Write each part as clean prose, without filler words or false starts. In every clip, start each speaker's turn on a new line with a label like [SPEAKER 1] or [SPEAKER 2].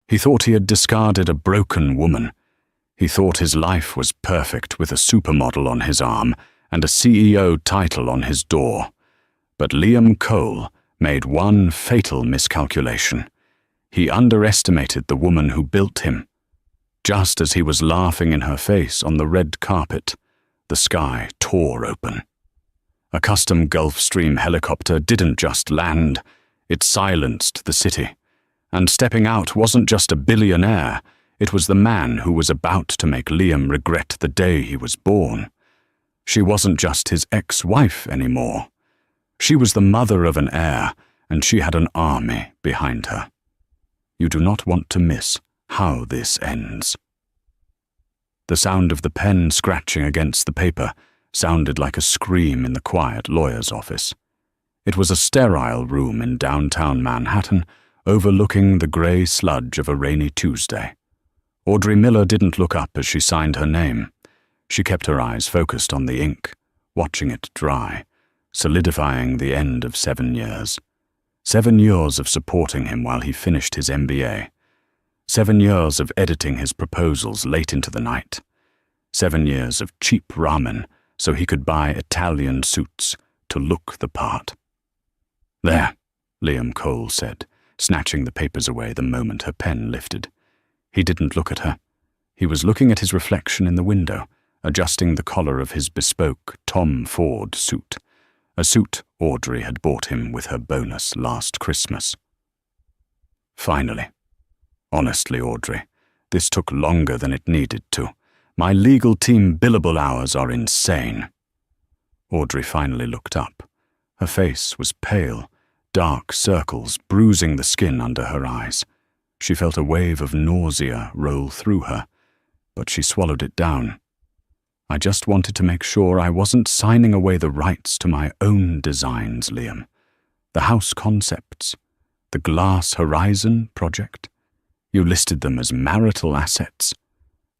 [SPEAKER 1] He thought he had discarded a broken woman. He thought his life was perfect with a supermodel on his arm and a CEO title on his door. But Liam Cole made one fatal miscalculation. He underestimated the woman who built him. Just as he was laughing in her face on the red carpet, the sky tore open. A custom Gulfstream helicopter didn't just land, it silenced the city. And stepping out wasn't just a billionaire, it was the man who was about to make Liam regret the day he was born. She wasn't just his ex-wife anymore. She was the mother of an heir, and she had an army behind her. You do not want to miss how this ends. The sound of the pen scratching against the paper sounded like a scream in the quiet lawyer's office. It was a sterile room in downtown Manhattan, overlooking the grey sludge of a rainy Tuesday. Audrey Miller didn't look up as she signed her name. She kept her eyes focused on the ink, watching it dry, solidifying the end of 7 years. 7 years of supporting him while he finished his MBA. 7 years of editing his proposals late into the night. 7 years of cheap ramen so he could buy Italian suits to look the part. "There," Liam Cole said, snatching the papers away the moment her pen lifted. He didn't look at her. He was looking at his reflection in the window, adjusting the collar of his bespoke Tom Ford suit, a suit Audrey had bought him with her bonus last Christmas. Finally. Honestly, Audrey, this took longer than it needed to. My legal team billable hours are insane. Audrey finally looked up. Her face was pale, dark circles bruising the skin under her eyes. She felt a wave of nausea roll through her, but she swallowed it down. I just wanted to make sure I wasn't signing away the rights to my own designs, Liam. The house concepts, the Glass Horizon project. You listed them as marital assets.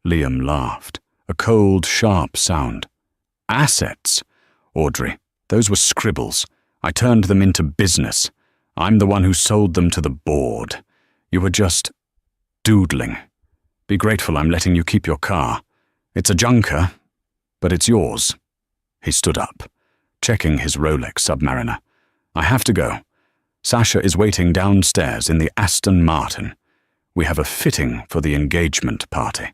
[SPEAKER 1] Liam laughed, a cold, sharp sound. Assets? Audrey, those were scribbles. I turned them into business. I'm the one who sold them to the board. You were just doodling. Be grateful I'm letting you keep your car. It's a junker, but it's yours. He stood up, checking his Rolex Submariner. I have to go. Sasha is waiting downstairs in the Aston Martin. We have a fitting for the engagement party.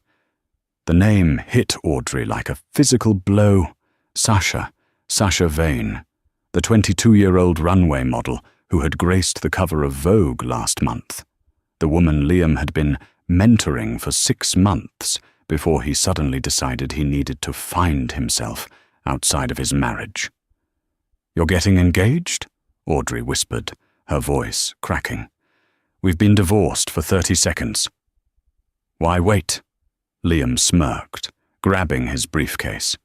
[SPEAKER 1] The name hit Audrey like a physical blow. Sasha Vane, the 22-year-old runway model who had graced the cover of Vogue last month. The woman Liam had been mentoring for 6 months before he suddenly decided he needed to find himself outside of his marriage. You're getting engaged? Audrey whispered, her voice cracking. We've been divorced for 30 seconds. Why wait? Liam smirked, grabbing his briefcase.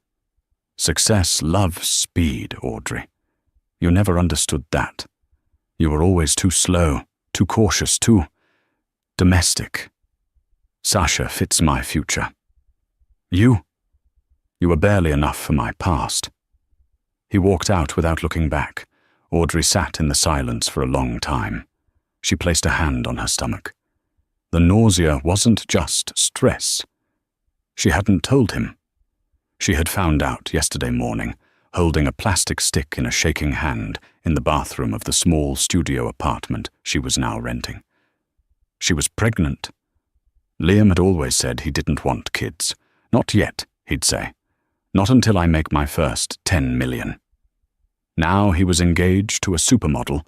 [SPEAKER 1] Success loves speed, Audrey. You never understood that. You were always too slow, too cautious, too domestic. Sasha fits my future. You were barely enough for my past. He walked out without looking back. Audrey sat in the silence for a long time. She placed a hand on her stomach. The nausea wasn't just stress. She hadn't told him. She had found out yesterday morning, holding a plastic stick in a shaking hand in the bathroom of the small studio apartment she was now renting. She was pregnant. Liam had always said he didn't want kids. Not yet, he'd say. Not until I make my first 10 million. Now he was engaged to a supermodel,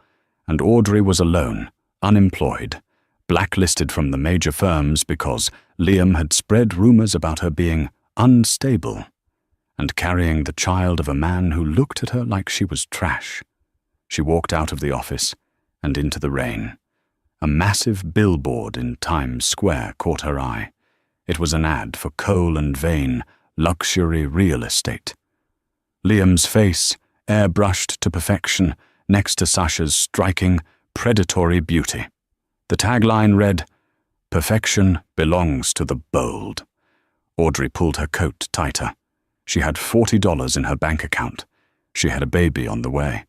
[SPEAKER 1] and Audrey was alone, unemployed, blacklisted from the major firms because Liam had spread rumors about her being unstable and carrying the child of a man who looked at her like she was trash. She walked out of the office and into the rain. A massive billboard in Times Square caught her eye. It was an ad for Cole & Vane luxury real estate. Liam's face, airbrushed to perfection, next to Sasha's striking, predatory beauty. The tagline read, "Perfection belongs to the bold." Audrey pulled her coat tighter. She had $40 in her bank account. She had a baby on the way.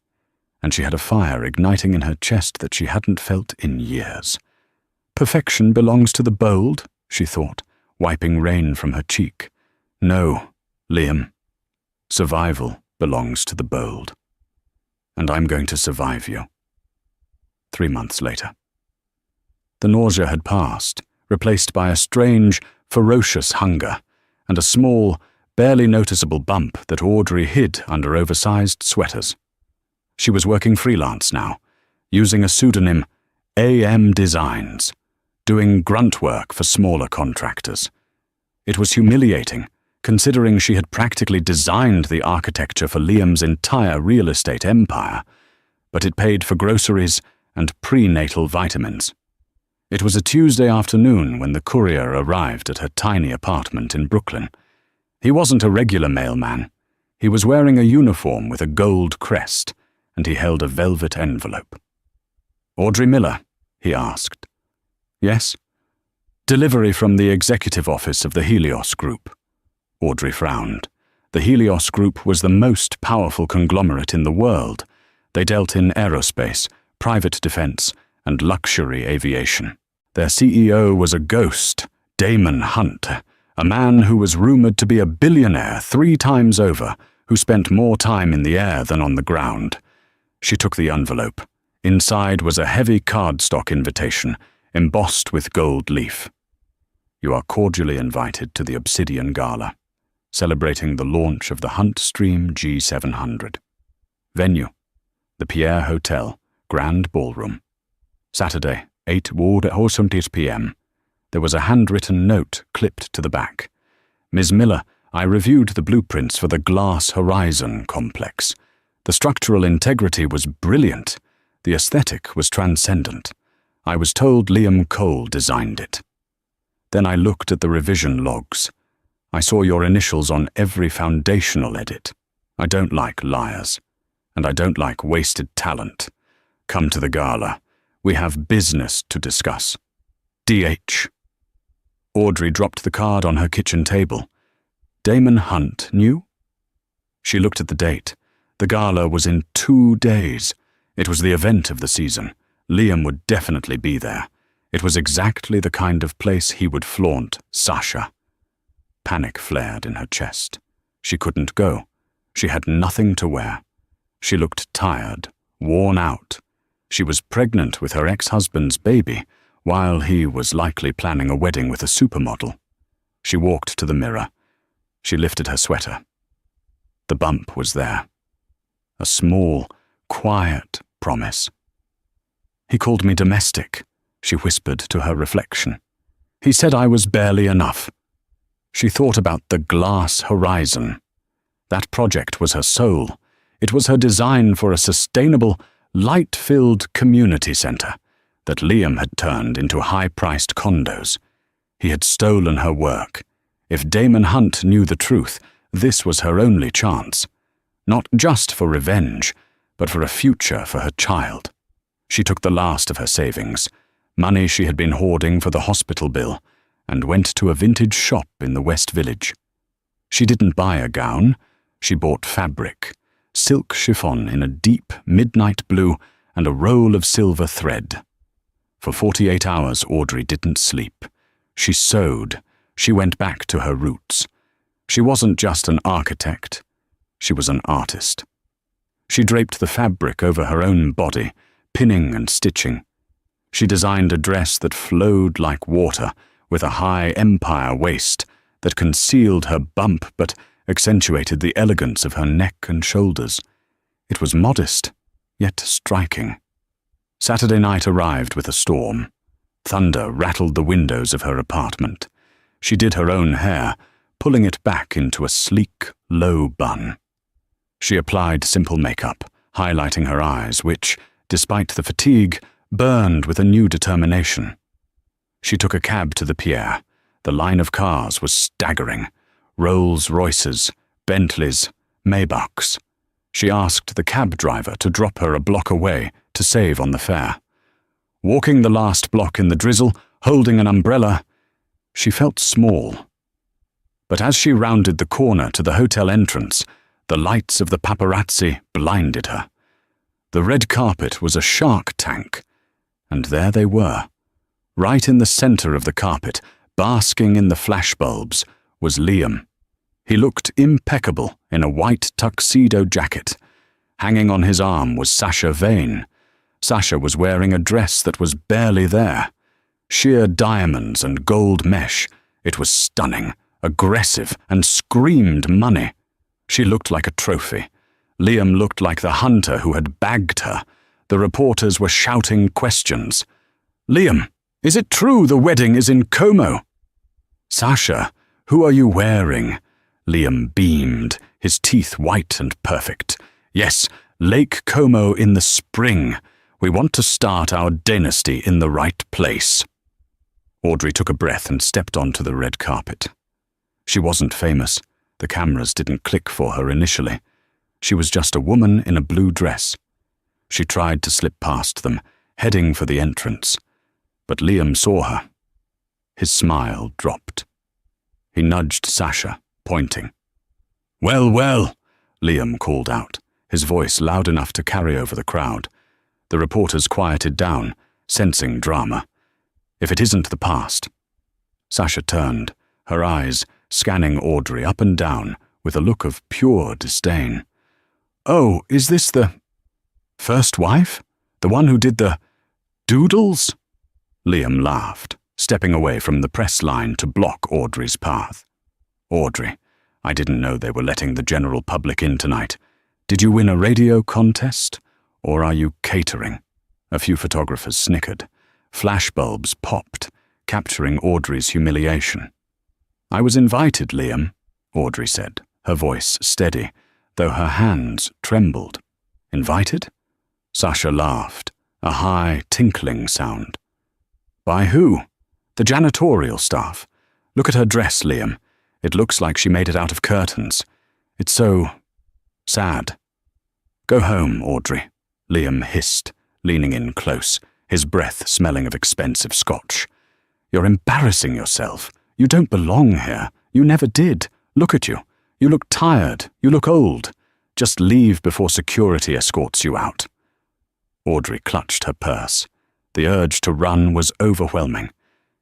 [SPEAKER 1] And she had a fire igniting in her chest that she hadn't felt in years. Perfection belongs to the bold, she thought, wiping rain from her cheek. No, Liam. Survival belongs to the bold. And I'm going to survive you. 3 months later. The nausea had passed, replaced by a strange, ferocious hunger, and a small, barely noticeable bump that Audrey hid under oversized sweaters. She was working freelance now, using a pseudonym, AM Designs, doing grunt work for smaller contractors. It was humiliating, considering she had practically designed the architecture for Liam's entire real estate empire, but it paid for groceries and prenatal vitamins. It was a Tuesday afternoon when the courier arrived at her tiny apartment in Brooklyn. He wasn't a regular mailman. He was wearing a uniform with a gold crest, and he held a velvet envelope. "Audrey Miller?" he asked. "Yes." "Delivery from the executive office of the Helios Group." Audrey frowned. The Helios Group was the most powerful conglomerate in the world. They dealt in aerospace, private defense, and luxury aviation. Their CEO was a ghost, Damon Hunt, a man who was rumored to be a billionaire 3 times over, who spent more time in the air than on the ground. She took the envelope. Inside was a heavy cardstock invitation, embossed with gold leaf. "You are cordially invited to the Obsidian Gala, celebrating the launch of the Hunt Stream G700. Venue, the Pierre Hotel, Grand Ballroom. Saturday, 8:00 p.m. There was a handwritten note clipped to the back. "Ms. Miller, I reviewed the blueprints for the Glass Horizon complex. The structural integrity was brilliant. The aesthetic was transcendent. I was told Liam Cole designed it. Then I looked at the revision logs. I saw your initials on every foundational edit. I don't like liars, and I don't like wasted talent. Come to the gala. We have business to discuss. DH." Audrey dropped the card on her kitchen table. Damon Hunt knew? She looked at the date. The gala was in 2 days. It was the event of the season. Liam would definitely be there. It was exactly the kind of place he would flaunt Sasha. Panic flared in her chest. She couldn't go. She had nothing to wear. She looked tired, worn out. She was pregnant with her ex-husband's baby, while he was likely planning a wedding with a supermodel. She walked to the mirror. She lifted her sweater. The bump was there. A small, quiet promise. "He called me domestic," she whispered to her reflection. "He said I was barely enough." She thought about the Glass Horizon. That project was her soul. It was her design for a sustainable, light-filled community center that Liam had turned into high-priced condos. He had stolen her work. If Damon Hunt knew the truth, this was her only chance. Not just for revenge, but for a future for her child. She took the last of her savings, money she had been hoarding for the hospital bill, and went to a vintage shop in the West Village. She didn't buy a gown. She bought fabric, silk chiffon in a deep midnight blue and a roll of silver thread. For 48 hours, Audrey didn't sleep. She sewed. She went back to her roots. She wasn't just an architect. She was an artist. She draped the fabric over her own body, pinning and stitching. She designed a dress that flowed like water, with a high empire waist that concealed her bump but accentuated the elegance of her neck and shoulders. It was modest, yet striking. Saturday night arrived with a storm. Thunder rattled the windows of her apartment. She did her own hair, pulling it back into a sleek, low bun. She applied simple makeup, highlighting her eyes, which, despite the fatigue, burned with a new determination. She took a cab to the pier. The line of cars was staggering. Rolls-Royces, Bentleys, Maybachs. She asked the cab driver to drop her a block away to save on the fare. Walking the last block in the drizzle, holding an umbrella, she felt small. But as she rounded the corner to the hotel entrance, the lights of the paparazzi blinded her. The red carpet was a shark tank, and there they were, Right in the center of the carpet, basking in the flashbulbs, was Liam. He looked impeccable in a white tuxedo jacket. Hanging on his arm was Sasha Vane. Sasha was wearing a dress that was barely there. Sheer diamonds and gold mesh. It was stunning, aggressive, and screamed money. She looked like a trophy. Liam looked like the hunter who had bagged her. The reporters were shouting questions. "Liam, is it true the wedding is in Como?" "Sasha, who are you wearing?" Liam beamed, his teeth white and perfect. "Yes, Lake Como in the spring. We want to start our dynasty in the right place." Audrey took a breath and stepped onto the red carpet. She wasn't famous. The cameras didn't click for her initially. She was just a woman in a blue dress. She tried to slip past them, heading for the entrance. But Liam saw her. His smile dropped. He nudged Sasha, pointing. "Well, well," Liam called out, his voice loud enough to carry over the crowd. The reporters quieted down, sensing drama. "If it isn't the past." Sasha turned, her eyes scanning Audrey up and down with a look of pure disdain. "Oh, is this the first wife? The one who did the doodles?" Liam laughed, stepping away from the press line to block Audrey's path. "Audrey, I didn't know they were letting the general public in tonight. Did you win a radio contest? Or are you catering?" A few photographers snickered. Flashbulbs popped, capturing Audrey's humiliation. "I was invited, Liam," Audrey said, her voice steady, though her hands trembled. "Invited?" Sasha laughed, a high, tinkling sound. "By who?" "The janitorial staff. Look at her dress, Liam. It looks like she made it out of curtains. It's so sad." "Go home, Audrey," Liam hissed, leaning in close, his breath smelling of expensive scotch. "You're embarrassing yourself. You don't belong here. You never did. Look at you. You look tired. You look old. Just leave before security escorts you out." Audrey clutched her purse. The urge to run was overwhelming.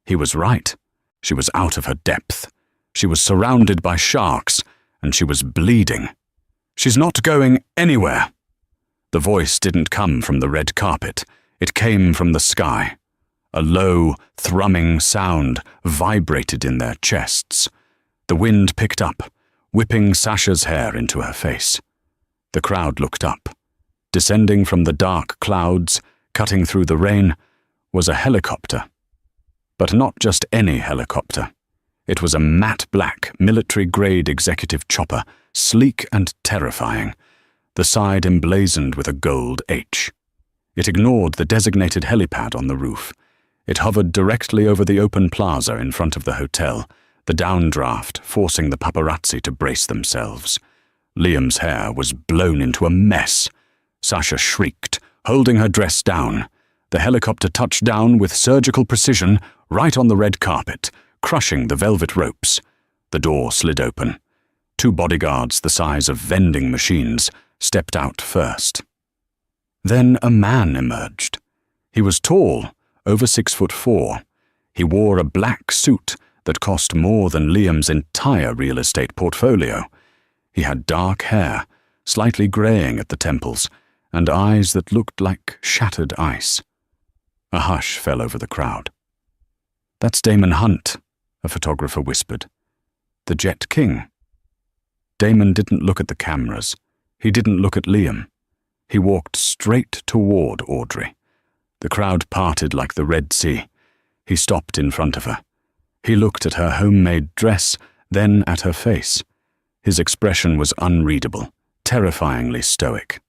[SPEAKER 1] He was right. She was out of her depth. She was surrounded by sharks, and she was bleeding. "She's not going anywhere." The voice didn't come from the red carpet. It came from the sky. A low, thrumming sound vibrated in their chests. The wind picked up, whipping Sasha's hair into her face. The crowd looked up. Descending from the dark clouds, cutting through the rain, was a helicopter. But not just any helicopter. It was a matte black, military-grade executive chopper, sleek and terrifying, the side emblazoned with a gold H. It ignored the designated helipad on the roof. It hovered directly over the open plaza in front of the hotel, the downdraft forcing the paparazzi to brace themselves. Liam's hair was blown into a mess. Sasha shrieked, holding her dress down. The helicopter touched down with surgical precision right on the red carpet, crushing the velvet ropes. The door slid open. 2 bodyguards the size of vending machines stepped out first. Then a man emerged. He was tall, over 6'4". He wore a black suit that cost more than Liam's entire real estate portfolio. He had dark hair, slightly graying at the temples, and eyes that looked like shattered ice. A hush fell over the crowd. "That's Damon Hunt," a photographer whispered. "The Jet King." Damon didn't look at the cameras. He didn't look at Liam. He walked straight toward Audrey. The crowd parted like the Red Sea. He stopped in front of her. He looked at her homemade dress, then at her face. His expression was unreadable, terrifyingly stoic.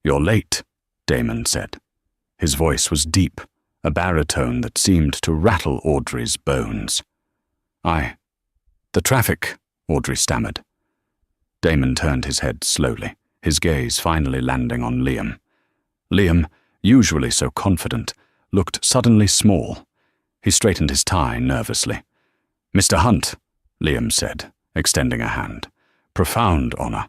[SPEAKER 1] "You're late," Damon said. His voice was deep, a baritone that seemed to rattle Audrey's bones. The traffic," Audrey stammered. Damon turned his head slowly, his gaze finally landing on Liam. Liam, usually so confident, looked suddenly small. He straightened his tie nervously. "Mr. Hunt," Liam said, extending a hand. "Profound honor.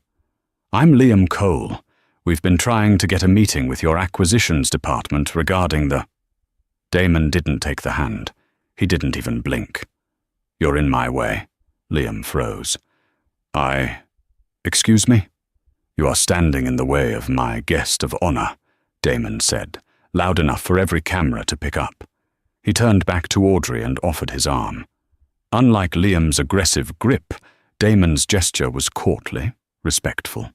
[SPEAKER 1] I'm Liam Cole. We've been trying to get a meeting with your acquisitions department regarding the—" Damon didn't take the hand. He didn't even blink. "You're in my way." Liam froze. Excuse me?" "You are standing in the way of my guest of honor," Damon said, loud enough for every camera to pick up. He turned back to Audrey and offered his arm. Unlike Liam's aggressive grip, Damon's gesture was courtly, respectful.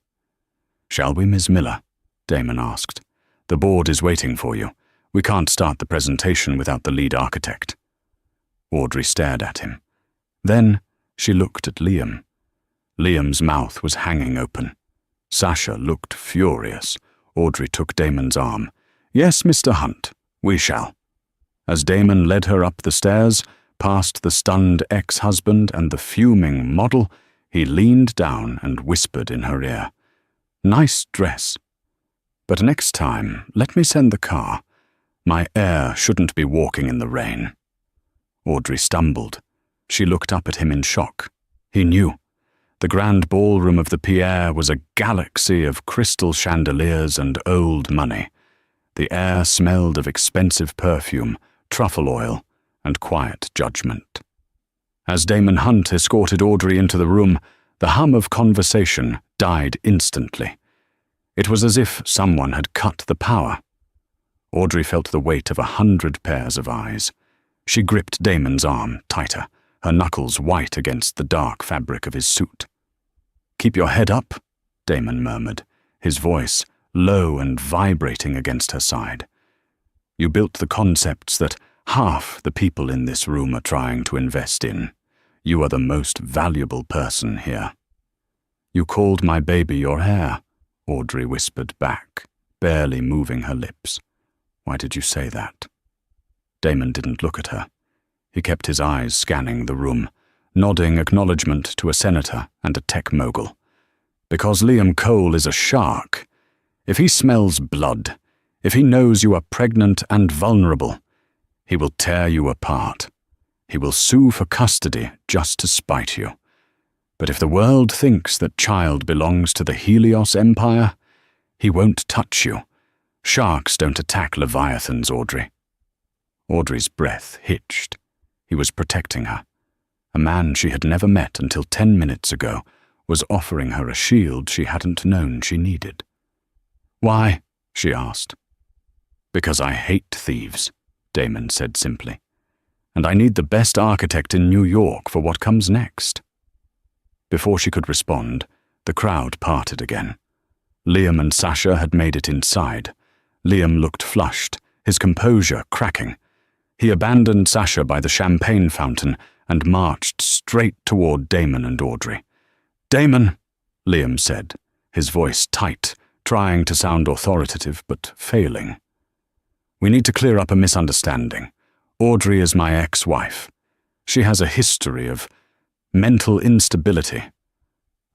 [SPEAKER 1] "Shall we, Ms. Miller?" Damon asked. "The board is waiting for you. We can't start the presentation without the lead architect." Audrey stared at him. Then she looked at Liam. Liam's mouth was hanging open. Sasha looked furious. Audrey took Damon's arm. "Yes, Mr. Hunt, we shall." As Damon led her up the stairs, past the stunned ex-husband and the fuming model, he leaned down and whispered in her ear, "Nice dress. But next time, let me send the car. My heir shouldn't be walking in the rain." Audrey stumbled. She looked up at him in shock. He knew. The grand ballroom of the Pierre was a galaxy of crystal chandeliers and old money. The air smelled of expensive perfume, truffle oil, and quiet judgment. As Damon Hunt escorted Audrey into the room, the hum of conversation died instantly. It was as if someone had cut the power. Audrey felt the weight of 100 pairs of eyes. She gripped Damon's arm tighter, her knuckles white against the dark fabric of his suit. "Keep your head up," Damon murmured, his voice low and vibrating against her side. "You built the concepts that half the people in this room are trying to invest in. You are the most valuable person here." "You called my baby your heir," Audrey whispered back, barely moving her lips. "Why did you say that?" Damon didn't look at her. He kept his eyes scanning the room, nodding acknowledgement to a senator and a tech mogul. "Because Liam Cole is a shark. If he smells blood, if he knows you are pregnant and vulnerable, he will tear you apart. He will sue for custody just to spite you. But if the world thinks that child belongs to the Helios Empire, he won't touch you. Sharks don't attack leviathans, Audrey." Audrey's breath hitched. He was protecting her. A man she had never met until 10 minutes ago was offering her a shield she hadn't known she needed. "Why?" she asked. "Because I hate thieves," Damon said simply. "And I need the best architect in New York for what comes next." Before she could respond, the crowd parted again. Liam and Sasha had made it inside. Liam looked flushed, his composure cracking. He abandoned Sasha by the champagne fountain and marched straight toward Damon and Audrey. "Damon," Liam said, his voice tight, trying to sound authoritative but failing. "We need to clear up a misunderstanding. Audrey is my ex-wife. She has a history of mental instability.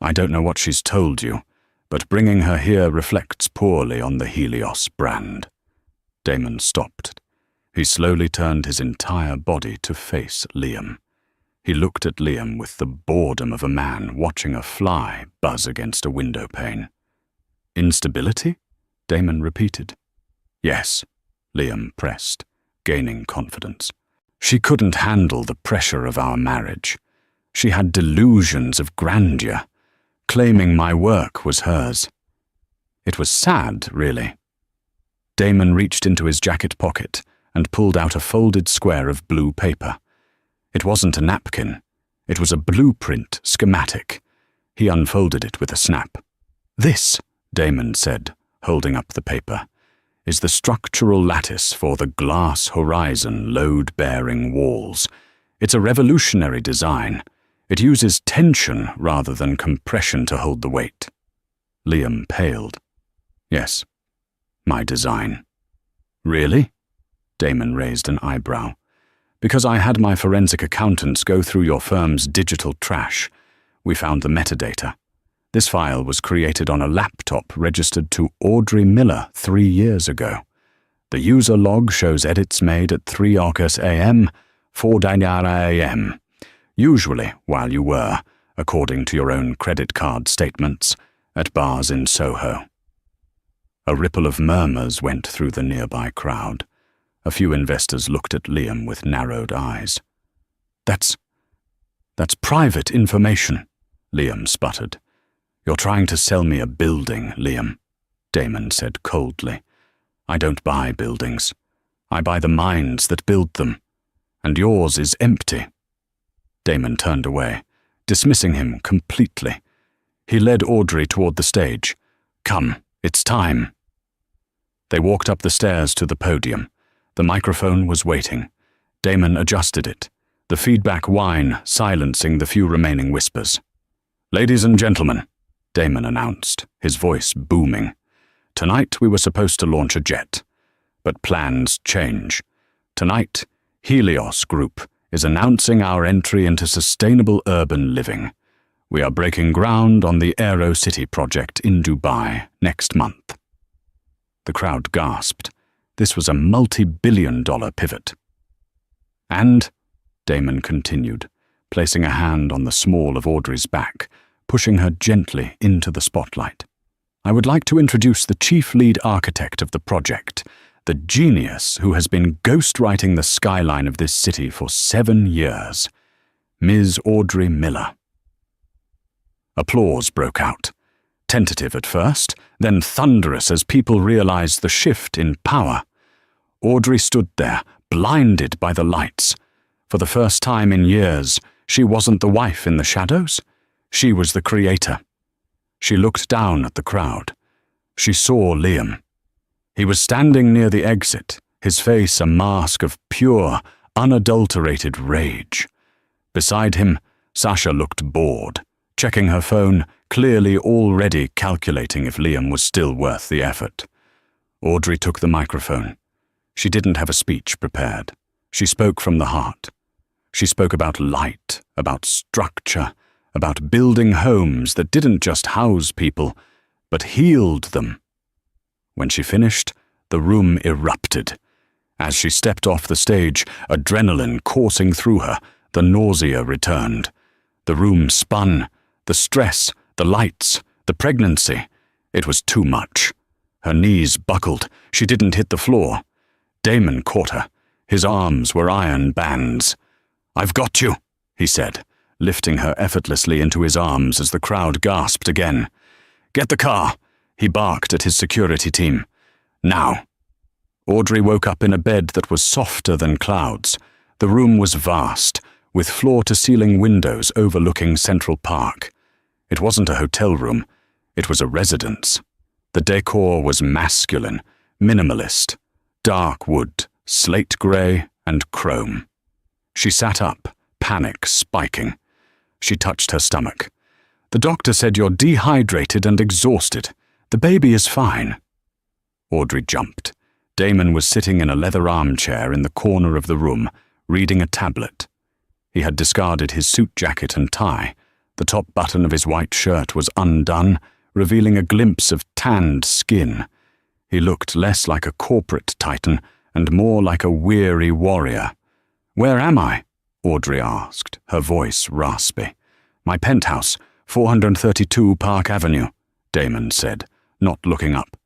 [SPEAKER 1] I don't know what she's told you, but bringing her here reflects poorly on the Helios brand." Damon stopped. He slowly turned his entire body to face Liam. He looked at Liam with the boredom of a man watching a fly buzz against a window pane. "Instability?" Damon repeated. "Yes," Liam pressed, gaining confidence. "She couldn't handle the pressure of our marriage. She had delusions of grandeur, claiming my work was hers. It was sad, really." Damon reached into his jacket pocket and pulled out a folded square of blue paper. It wasn't a napkin. It was a blueprint schematic. He unfolded it with a snap. "This," Damon said, holding up the paper, "is the structural lattice for the glass horizon load-bearing walls. It's a revolutionary design. It uses tension rather than compression to hold the weight." Liam paled. "Yes, my design." "Really?" Damon raised an eyebrow. "Because I had my forensic accountants go through your firm's digital trash. We found the metadata. This file was created on a laptop registered to Audrey Miller 3 years ago. The user log shows edits made at 3 August a.m., 4 a.m., usually while you were, according to your own credit card statements, at bars in Soho." A ripple of murmurs went through the nearby crowd. A few investors looked at Liam with narrowed eyes. That's private information, Liam sputtered. You're trying to sell me a building, Liam, Damon said coldly. I don't buy buildings. I buy the minds that build them. And yours is empty. Damon turned away, dismissing him completely. He led Audrey toward the stage. Come, it's time. They walked up the stairs to the podium. The microphone was waiting. Damon adjusted it, the feedback whine silencing the few remaining whispers. Ladies and gentlemen, Damon announced, his voice booming. Tonight we were supposed to launch a jet. But plans change. Tonight, Helios Group is announcing our entry into sustainable urban living. We are breaking ground on the Aero City project in Dubai next month. The crowd gasped. This was a multi-billion-dollar pivot. And, Damon continued, placing a hand on the small of Audrey's back, pushing her gently into the spotlight. I would like to introduce the chief lead architect of the project, the genius who has been ghostwriting the skyline of this city for 7 years, Ms. Audrey Miller. Applause broke out, tentative at first, then thunderous as people realized the shift in power. Audrey stood there, blinded by the lights. For the first time in years, she wasn't the wife in the shadows. She was the creator. She looked down at the crowd. She saw Liam. He was standing near the exit, his face a mask of pure, unadulterated rage. Beside him, Sasha looked bored, checking her phone, clearly already calculating if Liam was still worth the effort. Audrey took the microphone. She didn't have a speech prepared. She spoke from the heart. She spoke about light, about structure, about building homes that didn't just house people, but healed them. When she finished, the room erupted. As she stepped off the stage, adrenaline coursing through her, the nausea returned. The room spun, the stress, the lights, the pregnancy. It was too much. Her knees buckled. She didn't hit the floor. Damon caught her. His arms were iron bands. I've got you, he said, lifting her effortlessly into his arms as the crowd gasped again. Get the car, he barked at his security team. Now. Audrey woke up in a bed that was softer than clouds. The room was vast, with floor-to-ceiling windows overlooking Central Park. It wasn't a hotel room. It was a residence. The decor was masculine, minimalist, dark wood, slate grey, and chrome. She sat up, panic spiking. She touched her stomach. The doctor said you're dehydrated and exhausted. The baby is fine. Audrey jumped. Damon was sitting in a leather armchair in the corner of the room, reading a tablet. He had discarded his suit jacket and tie. The top button of his white shirt was undone, revealing a glimpse of tanned skin. He looked less like a corporate titan and more like a weary warrior. Where am I? Audrey asked, her voice raspy. My penthouse, 432 Park Avenue, Damon said, not looking up.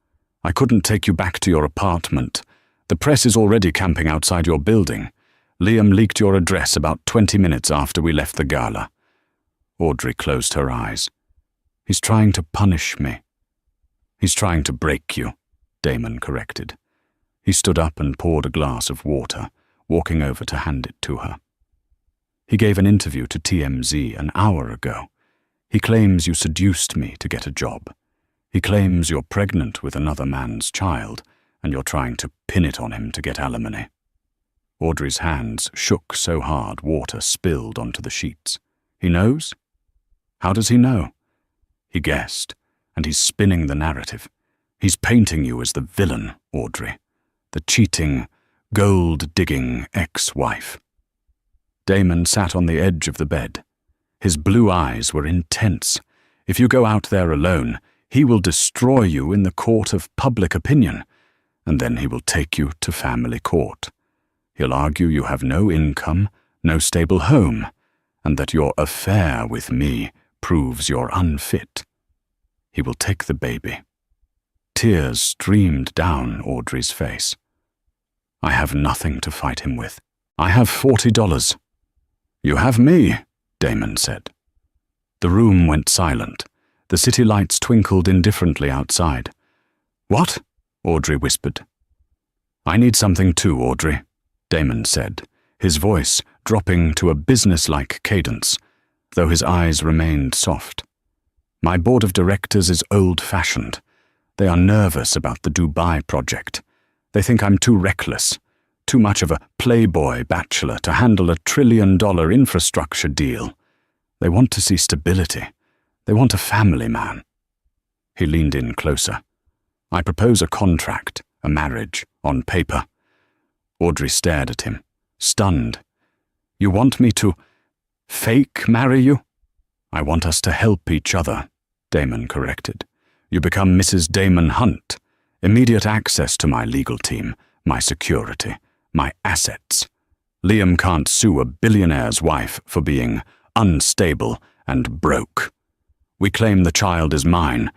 [SPEAKER 1] I couldn't take you back to your apartment. The press is already camping outside your building. Liam leaked your address about 20 minutes after we left the gala. Audrey closed her eyes. He's trying to punish me. He's trying to break you, Damon corrected. He stood up and poured a glass of water, walking over to hand it to her. He gave an interview to TMZ an hour ago. He claims you seduced me to get a job. He claims you're pregnant with another man's child, and you're trying to pin it on him to get alimony. Audrey's hands shook so hard water spilled onto the sheets. He knows? How does he know? He guessed, and he's spinning the narrative. He's painting you as the villain, Audrey. The cheating, gold-digging ex-wife. Damon sat on the edge of the bed. His blue eyes were intense. If you go out there alone, he will destroy you in the court of public opinion, and then he will take you to family court. He'll argue you have no income, no stable home, and that your affair with me proves you're unfit. He will take the baby. Tears streamed down Audrey's face. I have nothing to fight him with. I have $40. You have me, Damon said. The room went silent. The city lights twinkled indifferently outside. What? Audrey whispered. I need something too, Audrey, Damon said, his voice dropping to a businesslike cadence, though his eyes remained soft. My board of directors is old-fashioned. They are nervous about the Dubai project. They think I'm too reckless, too much of a Playboy bachelor to handle a $1 trillion infrastructure deal. They want to see stability. They want a family man. He leaned in closer. I propose a contract, a marriage, on paper. Audrey stared at him, stunned. You want me to fake marry you? I want us to help each other, Damon corrected. You become Mrs. Damon Hunt. Immediate access to my legal team, my security, my assets. Liam can't sue a billionaire's wife for being unstable and broke. We claim the child is mine.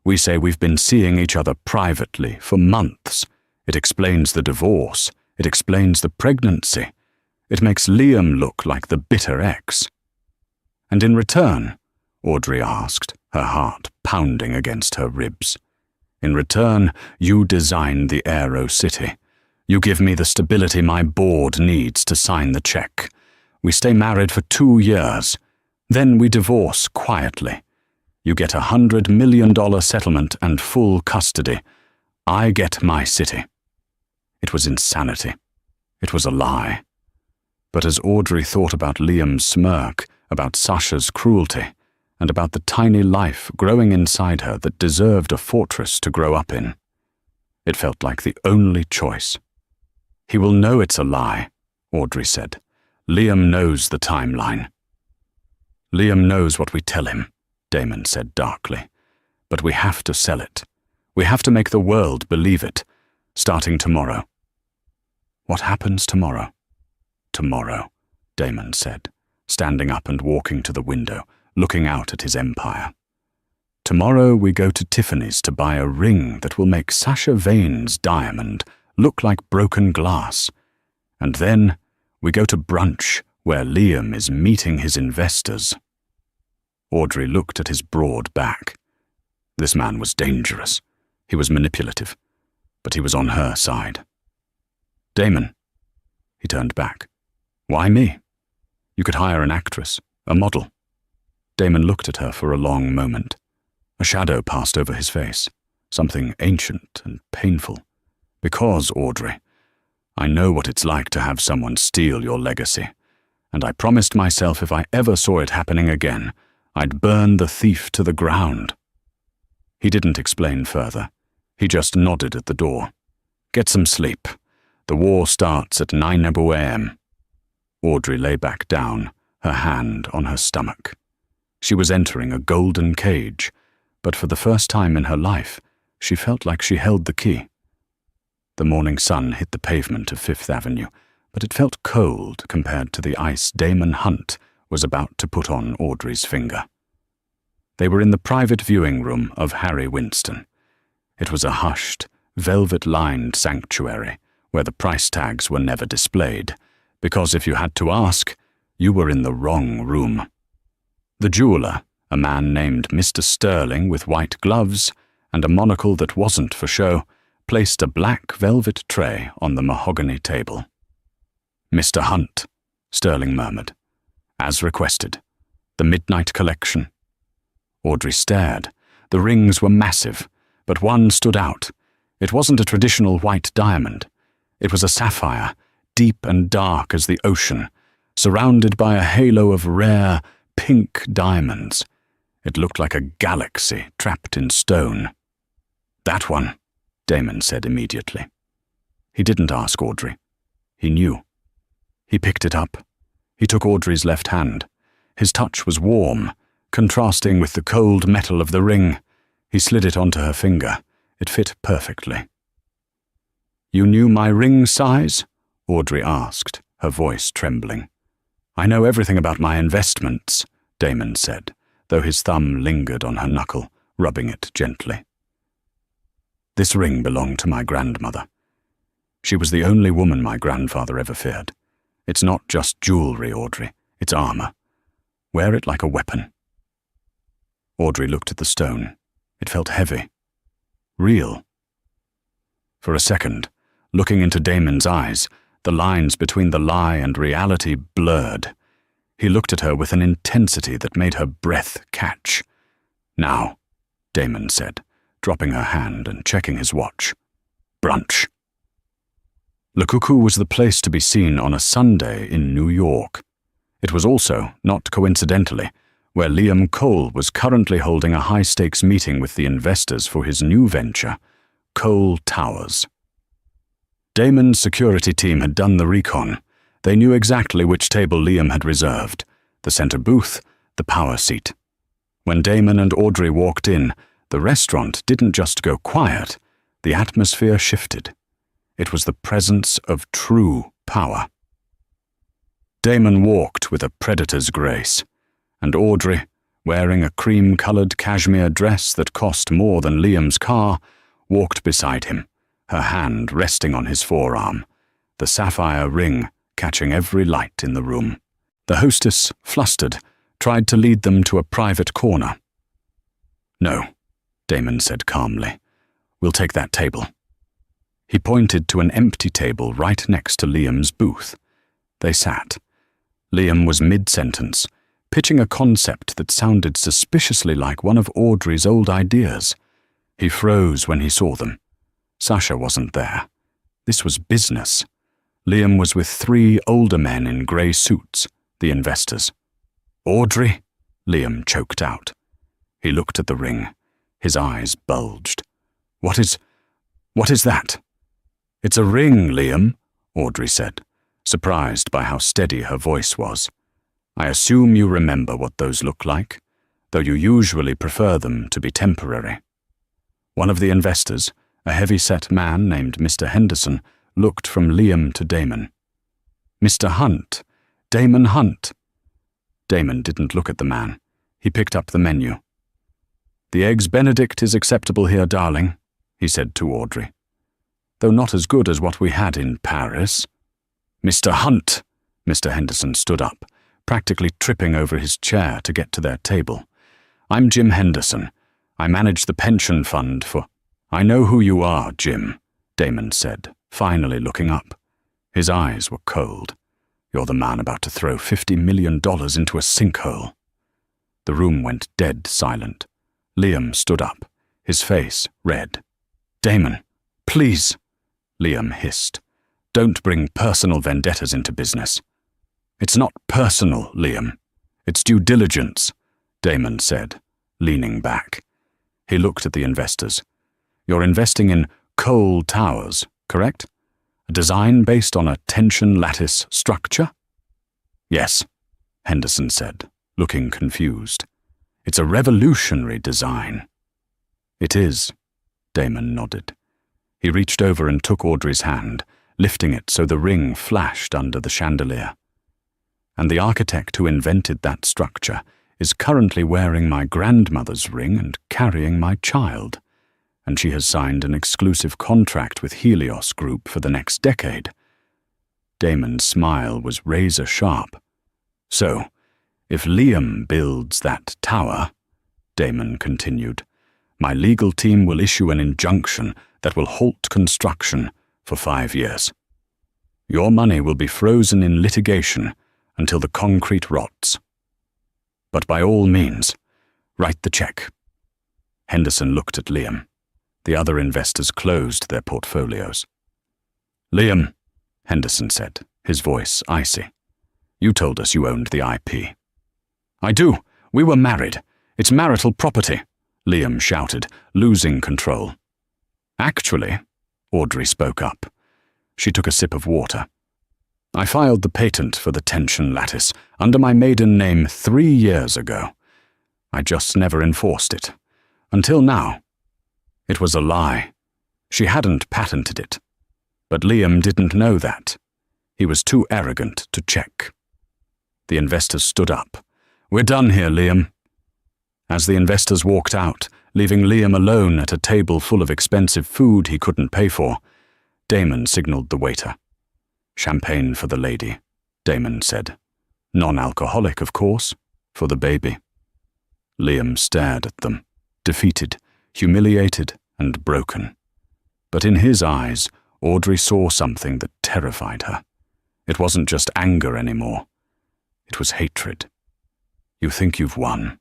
[SPEAKER 1] We say we've been seeing each other privately for months. It explains the divorce. It explains the pregnancy. It makes Liam look like the bitter ex. And in return, Audrey asked, her heart pounding against her ribs. In return, you design the Aero City. You give me the stability my board needs to sign the check. We stay married for 2 years. Then we divorce quietly. You get $100 million settlement and full custody. I get my city. It was insanity. It was a lie. But as Audrey thought about Liam's smirk, about Sasha's cruelty, and about the tiny life growing inside her that deserved a fortress to grow up in, it felt like the only choice. He will know it's a lie, Audrey said. Liam knows the timeline. Liam knows what we tell him, Damon said darkly. But we have to sell it. We have to make the world believe it, starting tomorrow. What happens tomorrow? Tomorrow, Damon said, standing up and walking to the window, looking out at his empire. Tomorrow we go to Tiffany's to buy a ring that will make Sasha Vane's diamond look like broken glass. And then we go to brunch where Liam is meeting his investors. Audrey looked at his broad back. This man was dangerous. He was manipulative, but he was on her side. Damon. He turned back. Why me? You could hire an actress, a model. Damon looked at her for a long moment. A shadow passed over his face, something ancient and painful. Because, Audrey, I know what it's like to have someone steal your legacy, and I promised myself if I ever saw it happening again, I'd burn the thief to the ground. He didn't explain further. He just nodded at the door. Get some sleep. The war starts at 9 a.m. Audrey lay back down, her hand on her stomach. She was entering a golden cage, but for the first time in her life, she felt like she held the key. The morning sun hit the pavement of Fifth Avenue, but it felt cold compared to the ice Damon Hunt was about to put on Audrey's finger. They were in the private viewing room of Harry Winston. It was a hushed, velvet-lined sanctuary where the price tags were never displayed, because if you had to ask, you were in the wrong room. The jeweler, a man named Mr. Sterling with white gloves and a monocle that wasn't for show, placed a black velvet tray on the mahogany table. Mr. Hunt, Sterling murmured. As requested. The Midnight Collection. Audrey stared. The rings were massive, but one stood out. It wasn't a traditional white diamond. It was a sapphire, deep and dark as the ocean, surrounded by a halo of rare, pink diamonds. It looked like a galaxy trapped in stone. That one, Damon said immediately. He didn't ask Audrey. He knew. He picked it up. He took Audrey's left hand. His touch was warm, contrasting with the cold metal of the ring. He slid it onto her finger. It fit perfectly. You knew my ring size? Audrey asked, her voice trembling. I know everything about my investments, Damon said, though his thumb lingered on her knuckle, rubbing it gently. This ring belonged to my grandmother. She was the only woman my grandfather ever feared. It's not just jewelry, Audrey. It's armor. Wear it like a weapon. Audrey looked at the stone. It felt heavy. Real. For a second, looking into Damon's eyes, the lines between the lie and reality blurred. He looked at her with an intensity that made her breath catch. "Now," Damon said, dropping her hand and checking his watch. "Brunch." Le Coucou was the place to be seen on a Sunday in New York. It was also, not coincidentally, where Liam Cole was currently holding a high-stakes meeting with the investors for his new venture, Cole Towers. Damon's security team had done the recon. They knew exactly which table Liam had reserved, the center booth, the power seat. When Damon and Audrey walked in, the restaurant didn't just go quiet, the atmosphere shifted. It was the presence of true power. Damon walked with a predator's grace, and Audrey, wearing a cream-colored cashmere dress that cost more than Liam's car, walked beside him, her hand resting on his forearm, the sapphire ring catching every light in the room. The hostess, flustered, tried to lead them to a private corner. "No," Damon said calmly. "We'll take that table." He pointed to an empty table right next to Liam's booth. They sat. Liam was mid-sentence, pitching a concept that sounded suspiciously like one of Audrey's old ideas. He froze when he saw them. Sasha wasn't there. This was business. Liam was with 3 older men in grey suits, the investors. "Audrey?" Liam choked out. He looked at the ring. His eyes bulged. What is that?" "It's a ring, Liam," Audrey said, surprised by how steady her voice was. "I assume you remember what those look like, though you usually prefer them to be temporary." One of the investors, a heavy-set man named Mr. Henderson, looked from Liam to Damon. "Mr. Hunt. Damon Hunt." Damon didn't look at the man. He picked up the menu. "The Eggs Benedict is acceptable here, darling," he said to Audrey. "Though not as good as what we had in Paris." "Mr. Hunt!" Mr. Henderson stood up, practically tripping over his chair to get to their table. "I'm Jim Henderson. I manage the pension fund for—" "I know who you are, Jim," Damon said, finally looking up. His eyes were cold. "You're the man about to throw $50 million into a sinkhole." The room went dead silent. Liam stood up, his face red. "Damon, please," Liam hissed. "Don't bring personal vendettas into business." "It's not personal, Liam. It's due diligence," Damon said, leaning back. He looked at the investors. "You're investing in Cole Towers, correct? A design based on a tension lattice structure?" "Yes," Henderson said, looking confused. "It's a revolutionary design." "It is," Damon nodded. He reached over and took Audrey's hand, lifting it so the ring flashed under the chandelier. "And the architect who invented that structure is currently wearing my grandmother's ring and carrying my child, and she has signed an exclusive contract with Helios Group for the next decade." Damon's smile was razor-sharp. "So, if Liam builds that tower," Damon continued, "my legal team will issue an injunction that will halt construction for 5 years. Your money will be frozen in litigation until the concrete rots. But by all means, write the check." Henderson looked at Liam. The other investors closed their portfolios. "Liam," Henderson said, his voice icy, "you told us you owned the IP." "I do. We were married. It's marital property," Liam shouted, losing control. "Actually," Audrey spoke up. She took a sip of water. "I filed the patent for the tension lattice under my maiden name 3 years ago. I just never enforced it. Until now. It was a lie. She hadn't patented it. But Liam didn't know that. He was too arrogant to check." The investors stood up. "We're done here, Liam." As the investors walked out, leaving Liam alone at a table full of expensive food he couldn't pay for, Damon signaled the waiter. "Champagne for the lady," Damon said. "Non-alcoholic, of course, for the baby." Liam stared at them, defeated, humiliated, and broken. But in his eyes, Audrey saw something that terrified her. It wasn't just anger anymore. It was hatred. "You think you've won,"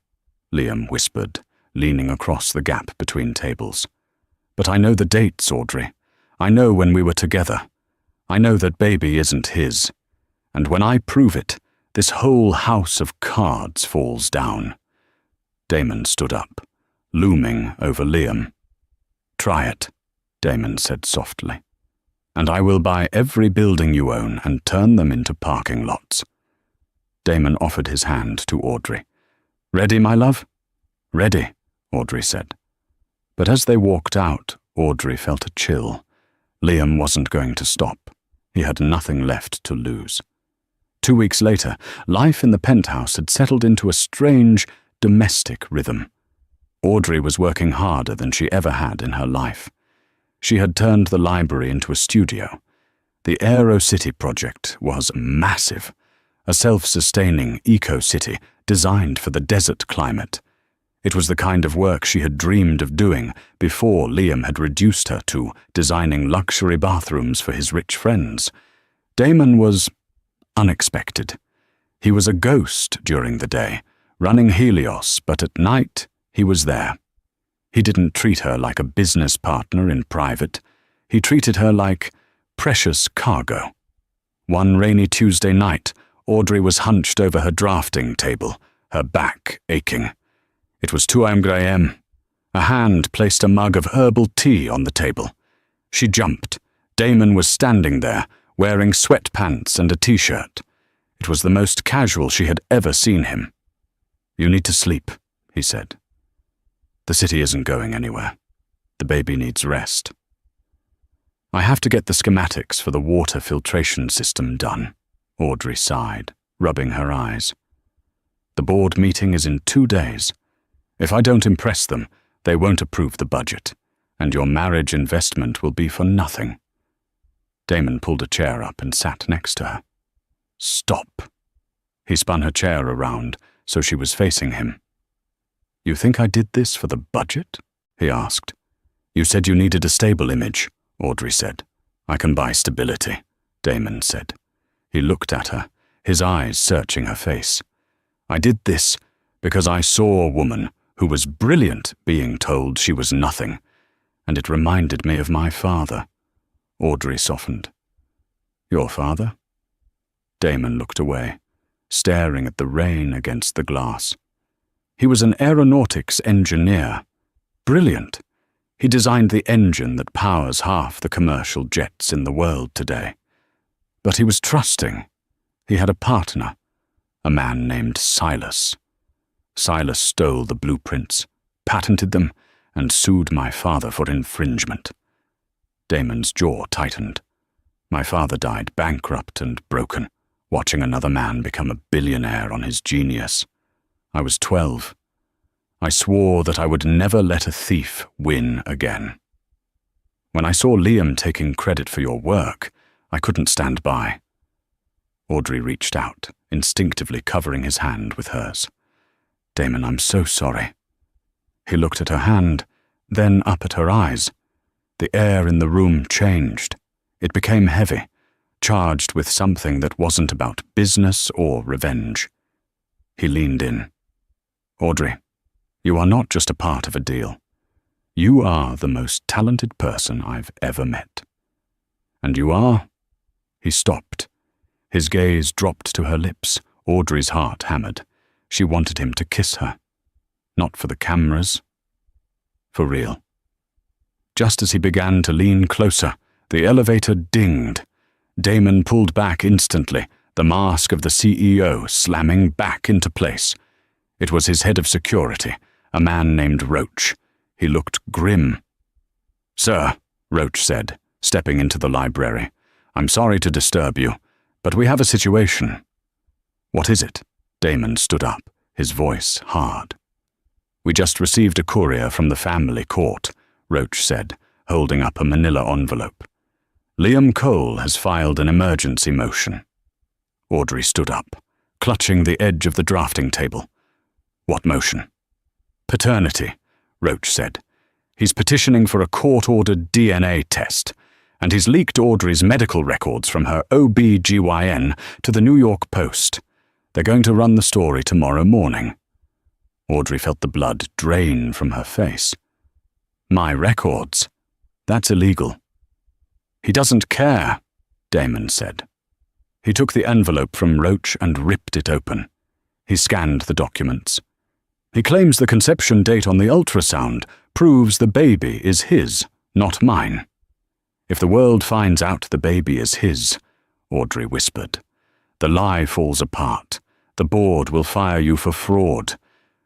[SPEAKER 1] Liam whispered, leaning across the gap between tables. "But I know the dates, Audrey. I know when we were together. I know that baby isn't his. And when I prove it, this whole house of cards falls down." Damon stood up, looming over Liam. "Try it," Damon said softly. "And I will buy every building you own and turn them into parking lots." Damon offered his hand to Audrey. "Ready, my love?" "Ready," Audrey said. But as they walked out, Audrey felt a chill. Liam wasn't going to stop. He had nothing left to lose. 2 weeks later, life in the penthouse had settled into a strange, domestic rhythm. Audrey was working harder than she ever had in her life. She had turned the library into a studio. The AeroCity project was massive, a self-sustaining eco-city designed for the desert climate. It was the kind of work she had dreamed of doing before Liam had reduced her to designing luxury bathrooms for his rich friends. Damon was unexpected. He was a ghost during the day, running Helios, but at night he was there. He didn't treat her like a business partner in private. He treated her like precious cargo. One rainy Tuesday night, Audrey was hunched over her drafting table, her back aching. It was 2 a.m. A hand placed a mug of herbal tea on the table. She jumped. Damon was standing there, wearing sweatpants and a t-shirt. It was the most casual she had ever seen him. "You need to sleep," he said. "The city isn't going anywhere. The baby needs rest." "I have to get the schematics for the water filtration system done," Audrey sighed, rubbing her eyes. "The board meeting is in 2 days. If I don't impress them, they won't approve the budget, and your marriage investment will be for nothing." Damon pulled a chair up and sat next to her. "Stop." He spun her chair around so she was facing him. "You think I did this for the budget?" he asked. "You said you needed a stable image," Audrey said. "I can buy stability," Damon said. He looked at her, his eyes searching her face. "I did this because I saw a woman who was brilliant being told she was nothing, and it reminded me of my father." Audrey softened. "Your father?" Damon looked away, staring at the rain against the glass. "He was an aeronautics engineer. Brilliant. He designed the engine that powers half the commercial jets in the world today. But he was trusting. He had a partner, a man named Silas. Silas stole the blueprints, patented them, and sued my father for infringement." Damon's jaw tightened. "My father died bankrupt and broken, watching another man become a billionaire on his genius. I was 12. I swore that I would never let a thief win again. When I saw Liam taking credit for your work, I couldn't stand by." Audrey reached out, instinctively covering his hand with hers. "Damon, I'm so sorry." He looked at her hand, then up at her eyes. The air in the room changed. It became heavy, charged with something that wasn't about business or revenge. He leaned in. "Audrey, you are not just a part of a deal. You are the most talented person I've ever met. And you are—" He stopped. His gaze dropped to her lips. Audrey's heart hammered. She wanted him to kiss her. Not for the cameras. For real. Just as he began to lean closer, the elevator dinged. Damon pulled back instantly, the mask of the CEO slamming back into place. It was his head of security, a man named Roach. He looked grim. "Sir," Roach said, stepping into the library, "I'm sorry to disturb you, but we have a situation." "What is it?" Damon stood up, his voice hard. "We just received a courier from the family court," Roach said, holding up a manila envelope. Liam Cole has filed an emergency motion. Audrey stood up, clutching the edge of the drafting table. What motion? Paternity, Roach said. He's petitioning for a court-ordered DNA test, and he's leaked Audrey's medical records from her OB-GYN to the New York Post. They're going to run the story tomorrow morning. Audrey felt the blood drain from her face. My records? That's illegal. He doesn't care, Damon said. He took the envelope from Roach and ripped it open. He scanned the documents. He claims the conception date on the ultrasound proves the baby is his, not mine. If the world finds out the baby is his, Audrey whispered, the lie falls apart. The board will fire you for fraud.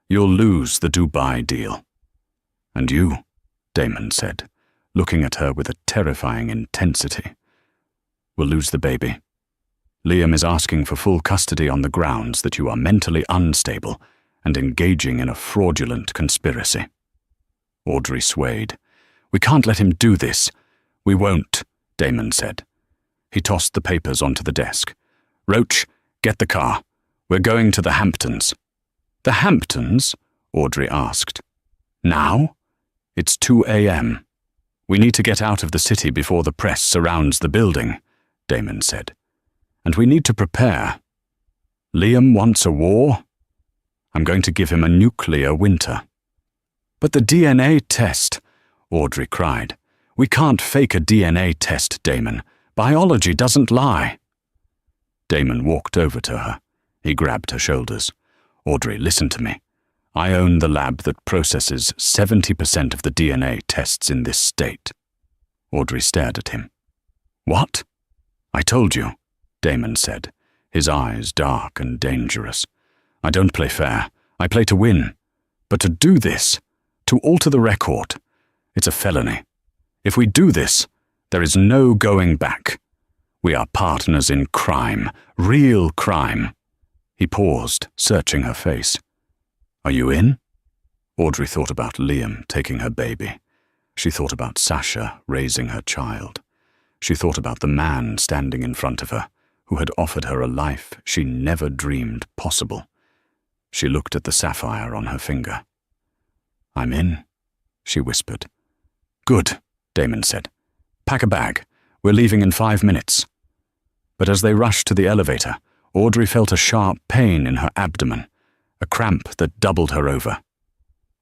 [SPEAKER 1] You'll lose the Dubai deal. And you, Damon said, looking at her with a terrifying intensity, will lose the baby. Liam is asking for full custody on the grounds that you are mentally unstable and engaging in a fraudulent conspiracy. Audrey swayed. We can't let him do this. We won't, Damon said. He tossed the papers onto the desk. Roach, get the car. We're going to the Hamptons. The Hamptons? Audrey asked. Now? It's 2 a.m. We need to get out of the city before the press surrounds the building, Damon said. And we need to prepare. Liam wants a war? I'm going to give him a nuclear winter. But the DNA test, Audrey cried. We can't fake a DNA test, Damon. Biology doesn't lie. Damon walked over to her. He grabbed her shoulders. Audrey, listen to me. I own the lab that processes 70% of the DNA tests in this state. Audrey stared at him. What? I told you, Damon said, his eyes dark and dangerous. I don't play fair. I play to win. But to do this, to alter the record, it's a felony. If we do this, there is no going back. We are partners in crime, real crime. He paused, searching her face. Are you in? Audrey thought about Liam taking her baby. She thought about Sasha raising her child. She thought about the man standing in front of her, who had offered her a life she never dreamed possible. She looked at the sapphire on her finger. I'm in, she whispered. Good, Damon said. Pack a bag. We're leaving in 5 minutes. But as they rushed to the elevator, Audrey felt a sharp pain in her abdomen, a cramp that doubled her over.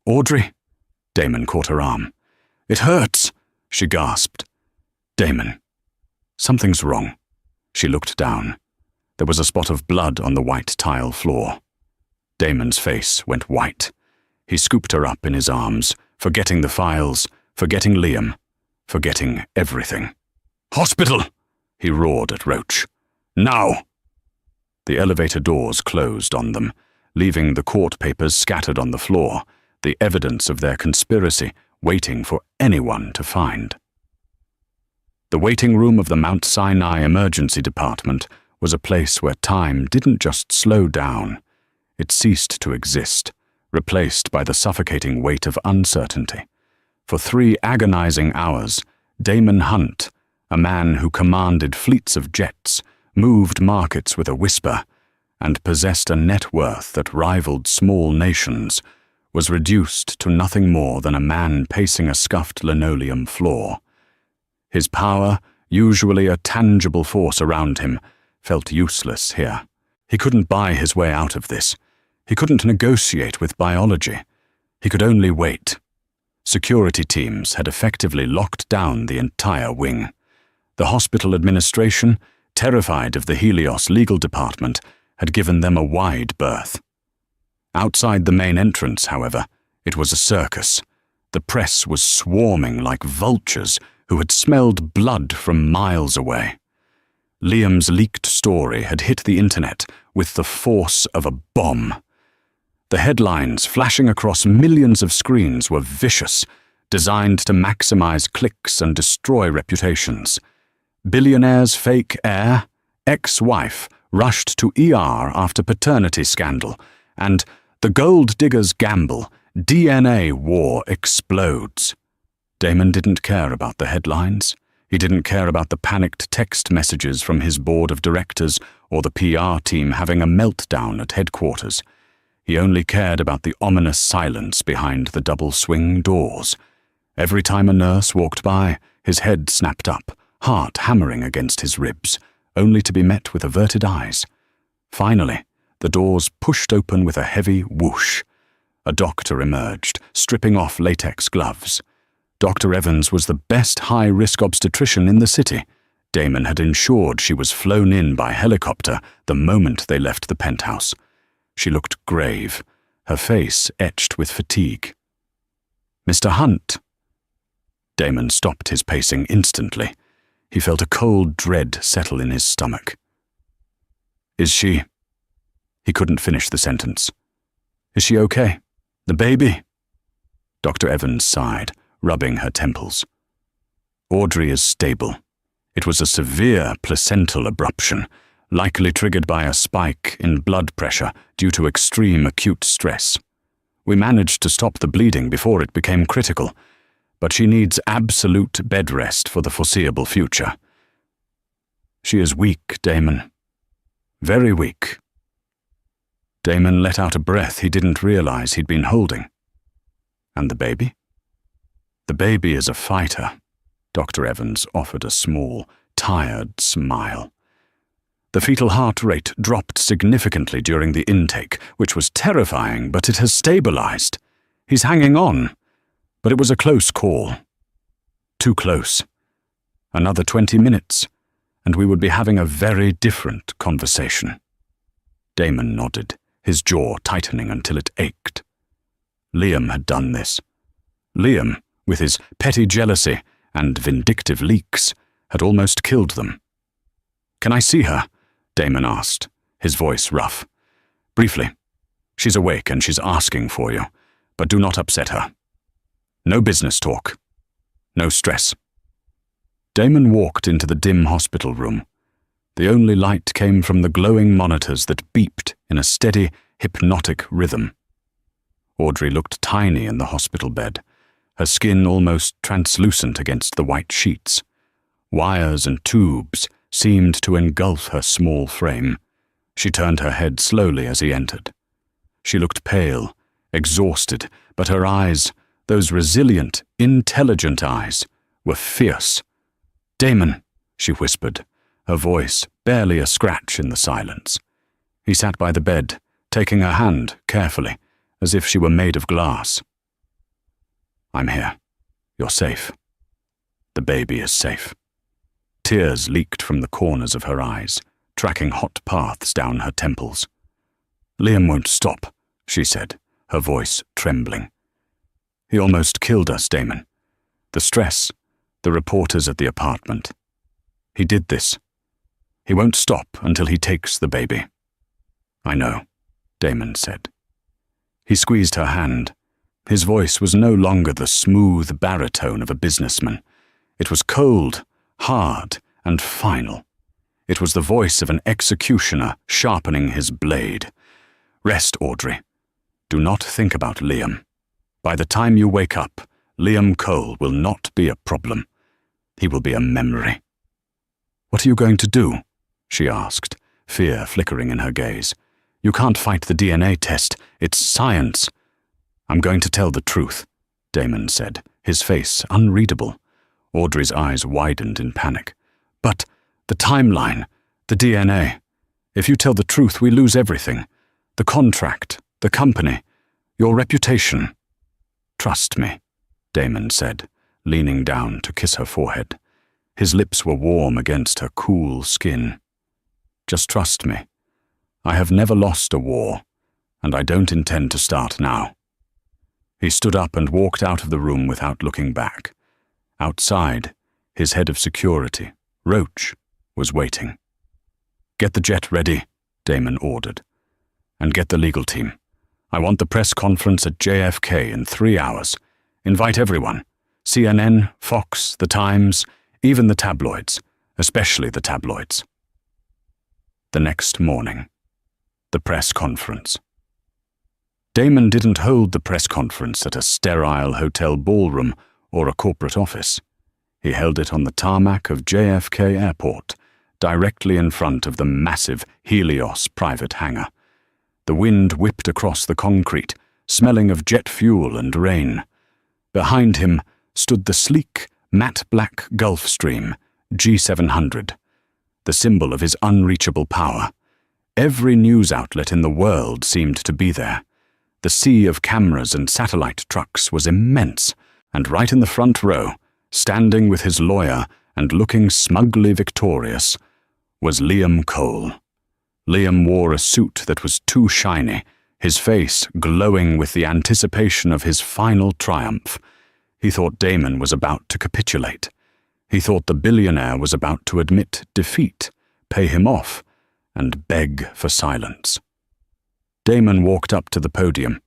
[SPEAKER 1] Audrey? Damon caught her arm. It hurts, she gasped. Damon. Something's wrong. She looked down. There was a spot of blood on the white tile floor. Damon's face went white. He scooped her up in his arms, forgetting the files, forgetting Liam, forgetting everything. Hospital! He roared at Roach. Now! The elevator doors closed on them, leaving the court papers scattered on the floor, the evidence of their conspiracy waiting for anyone to find. The waiting room of the Mount Sinai Emergency Department was a place where time didn't just slow down. It ceased to exist, replaced by the suffocating weight of uncertainty. For 3 agonizing hours, Damon Hunt, a man who commanded fleets of jets, moved markets with a whisper, and possessed a net worth that rivaled small nations, was reduced to nothing more than a man pacing a scuffed linoleum floor. His power, usually a tangible force around him, felt useless here. He couldn't buy his way out of this. He couldn't negotiate with biology. He could only wait. Security teams had effectively locked down the entire wing. The hospital administration, terrified of the Helios legal department, had given them a wide berth. Outside the main entrance, however, it was a circus. The press was swarming like vultures who had smelled blood from miles away. Liam's leaked story had hit the internet with the force of a bomb. The headlines flashing across millions of screens were vicious, designed to maximize clicks and destroy reputations. Billionaire's fake heir, ex-wife, rushed to ER after paternity scandal, and the gold digger's gamble, DNA war explodes. Damon didn't care about the headlines. He didn't care about the panicked text messages from his board of directors or the PR team having a meltdown at headquarters. He only cared about the ominous silence behind the double swing doors. Every time a nurse walked by, his head snapped up, heart hammering against his ribs, only to be met with averted eyes. Finally, the doors pushed open with a heavy whoosh. A doctor emerged, stripping off latex gloves. Dr. Evans was the best high-risk obstetrician in the city. Damon had ensured she was flown in by helicopter the moment they left the penthouse. She looked grave, her face etched with fatigue. "Mr. Hunt." Damon stopped his pacing instantly. He felt a cold dread settle in his stomach. "Is she—" He couldn't finish the sentence. "Is she okay? The baby?" Dr. Evans sighed, rubbing her temples. "Audrey is stable. It was a severe placental abruption, likely triggered by a spike in blood pressure due to extreme acute stress. We managed to stop the bleeding before it became critical, but she needs absolute bed rest for the foreseeable future. She is weak, Damon. Very weak." Damon let out a breath he didn't realize he'd been holding. "And the baby?" "The baby is a fighter." Dr. Evans offered a small, tired smile. "The fetal heart rate dropped significantly during the intake, which was terrifying, but it has stabilized. He's hanging on, but it was a close call. Too close. Another 20 minutes, and we would be having a very different conversation." Damon nodded, his jaw tightening until it ached. Liam had done this. Liam, with his petty jealousy and vindictive leaks, had almost killed them. "Can I see her?" Damon asked, his voice rough. "Briefly. She's awake and she's asking for you, but do not upset her. No business talk. No stress." Damon walked into the dim hospital room. The only light came from the glowing monitors that beeped in a steady, hypnotic rhythm. Audrey looked tiny in the hospital bed, her skin almost translucent against the white sheets. Wires and tubes seemed to engulf her small frame. She turned her head slowly as he entered. She looked pale, exhausted, but her eyes, those resilient, intelligent eyes, were fierce. "Damon," she whispered, her voice barely a scratch in the silence. He sat by the bed, taking her hand carefully, as if she were made of glass. "I'm here. You're safe. The baby is safe." Tears leaked from the corners of her eyes, tracking hot paths down her temples. "Liam won't stop," she said, her voice trembling. "He almost killed us, Damon. The stress, the reporters at the apartment. He did this. He won't stop until he takes the baby." "I know," Damon said. He squeezed her hand. His voice was no longer the smooth baritone of a businessman. It was cold, hard, and final. It was the voice of an executioner sharpening his blade. "Rest, Audrey. Do not think about Liam. By the time you wake up, Liam Cole will not be a problem. He will be a memory." "What are you going to do?" she asked, fear flickering in her gaze. "You can't fight the DNA test. It's science." "I'm going to tell the truth," Damon said, his face unreadable. Audrey's eyes widened in panic. "But the timeline, the DNA. If you tell the truth, we lose everything. The contract, the company, your reputation." "Trust me," Damon said, leaning down to kiss her forehead. His lips were warm against her cool skin. "Just trust me. I have never lost a war, and I don't intend to start now." He stood up and walked out of the room without looking back. Outside, his head of security, Roach, was waiting. "Get the jet ready," Damon ordered. "And get the legal team. I want the press conference at JFK in 3 hours. Invite everyone. CNN, Fox, The Times, even the tabloids, especially the tabloids." The next morning, the press conference. Damon didn't hold the press conference at a sterile hotel ballroom or a corporate office. He held it on the tarmac of JFK Airport, directly in front of the massive Helios private hangar. The wind whipped across the concrete, smelling of jet fuel and rain. Behind him stood the sleek, matte black Gulfstream G700, the symbol of his unreachable power. Every news outlet in the world seemed to be there. The sea of cameras and satellite trucks was immense, and right in the front row, standing with his lawyer and looking smugly victorious, was Liam Cole. Liam wore a suit that was too shiny, his face glowing with the anticipation of his final triumph. He thought Damon was about to capitulate. He thought the billionaire was about to admit defeat, pay him off, and beg for silence. Damon walked up to the podium.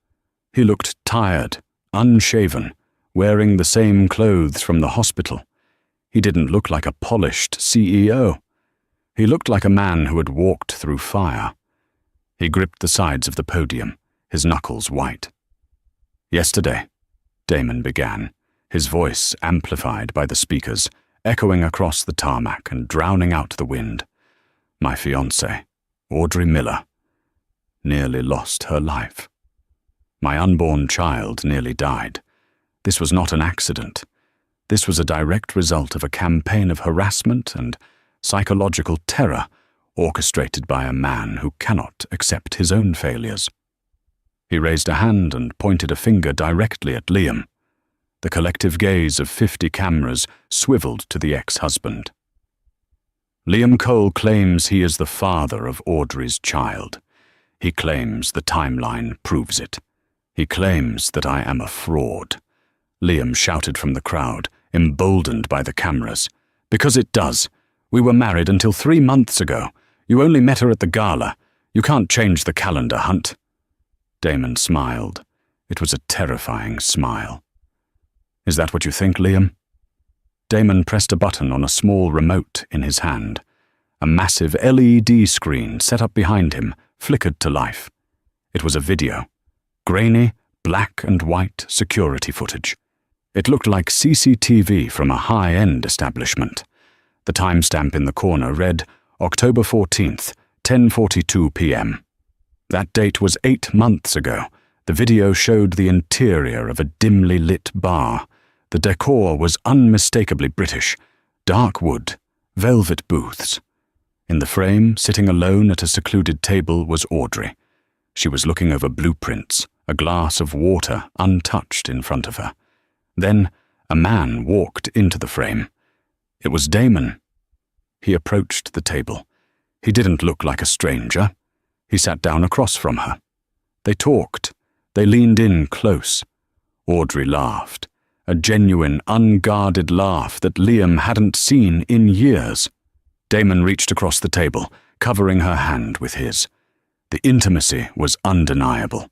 [SPEAKER 1] He looked tired, unshaven, wearing the same clothes from the hospital. He didn't look like a polished CEO. He looked like a man who had walked through fire. He gripped the sides of the podium, his knuckles white. "Yesterday," Damon began, his voice amplified by the speakers, echoing across the tarmac and drowning out the wind. "My fiancée, Audrey Miller, nearly lost her life. My unborn child nearly died. This was not an accident. This was a direct result of a campaign of harassment and psychological terror orchestrated by a man who cannot accept his own failures." He raised a hand and pointed a finger directly at Liam. The collective gaze of 50 cameras swiveled to the ex-husband. "Liam Cole claims he is the father of Audrey's child. He claims the timeline proves it. He claims that I am a fraud," Liam shouted from the crowd, emboldened by the cameras. "Because it does. We were married until 3 months ago. You only met her at the gala. You can't change the calendar, Hunt." Damon smiled. It was a terrifying smile. "Is that what you think, Liam?" Damon pressed a button on a small remote in his hand. A massive LED screen set up behind him flickered to life. It was a video. Grainy, black and white security footage. It looked like CCTV from a high-end establishment. The timestamp in the corner read October 14th, 10:42 p.m. That date was 8 months ago. The video showed the interior of a dimly lit bar. The decor was unmistakably British. Dark wood, velvet booths. In the frame, sitting alone at a secluded table, was Audrey. She was looking over blueprints, a glass of water untouched in front of her. Then a man walked into the frame. It was Damon. He approached the table. He didn't look like a stranger. He sat down across from her. They talked. They leaned in close. Audrey laughed, a genuine, unguarded laugh that Liam hadn't seen in years. Damon reached across the table, covering her hand with his. The intimacy was undeniable.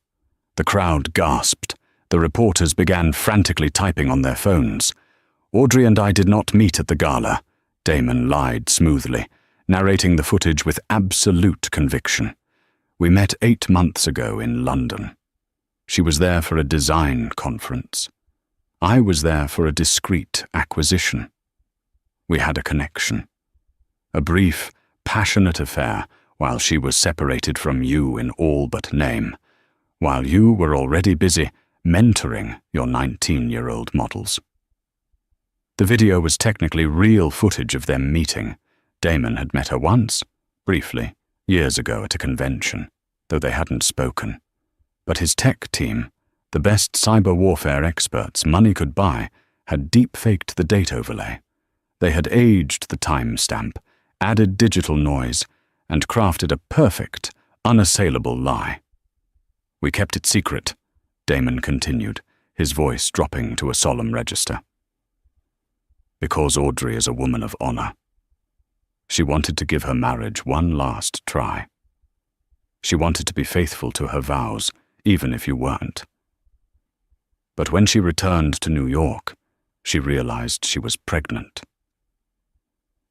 [SPEAKER 1] The crowd gasped. The reporters began frantically typing on their phones. "Audrey and I did not meet at the gala," Damon lied smoothly, narrating the footage with absolute conviction. "We met 8 months ago in London. She was there for a design conference. I was there for a discreet acquisition. We had a connection. A brief, passionate affair while she was separated from you in all but name, while you were already busy mentoring your 19-year-old models." The video was technically real footage of them meeting. Damon had met her once, briefly, years ago at a convention, though they hadn't spoken. But his tech team, the best cyber warfare experts money could buy, had deep-faked the date overlay. They had aged the timestamp, added digital noise, and crafted a perfect, unassailable lie. "We kept it secret," Damon continued, his voice dropping to a solemn register. "Because Audrey is a woman of honor. She wanted to give her marriage one last try. She wanted to be faithful to her vows, even if you weren't. But when she returned to New York, she realized she was pregnant.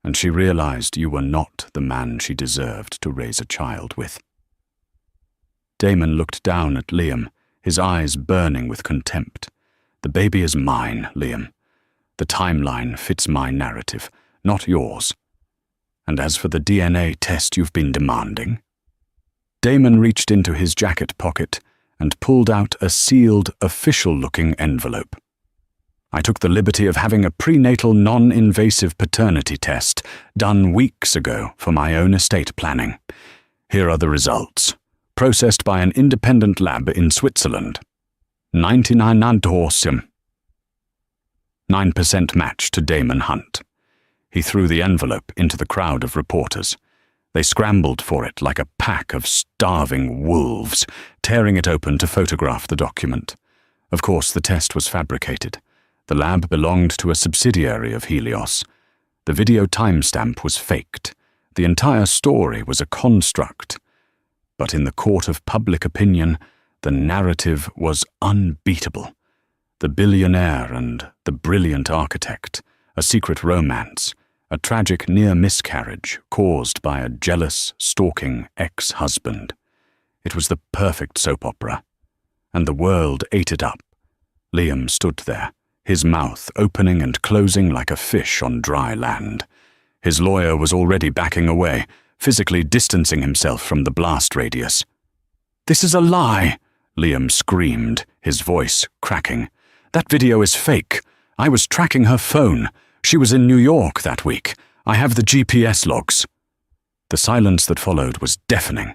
[SPEAKER 1] And she realized you were not the man she deserved to raise a child with." Damon looked down at Liam, his eyes burning with contempt. "The baby is mine, Liam. The timeline fits my narrative, not yours. And as for the DNA test you've been demanding?" Damon reached into his jacket pocket and pulled out a sealed, official-looking envelope. "I took the liberty of having a prenatal non-invasive paternity test done weeks ago for my own estate planning. Here are the results, processed by an independent lab in Switzerland. 9% match to Damon Hunt." He threw the envelope into the crowd of reporters. They scrambled for it like a pack of starving wolves, tearing it open to photograph the document. Of course, the test was fabricated. The lab belonged to a subsidiary of Helios. The video timestamp was faked. The entire story was a construct. But in the court of public opinion, the narrative was unbeatable. The billionaire and the brilliant architect, a secret romance, a tragic near miscarriage caused by a jealous, stalking ex-husband. It was the perfect soap opera. And the world ate it up. Liam stood there, his mouth opening and closing like a fish on dry land. His lawyer was already backing away, physically distancing himself from the blast radius. "This is a lie!" Liam screamed, his voice cracking. "That video is fake. I was tracking her phone. She was in New York that week. I have the GPS logs." The silence that followed was deafening.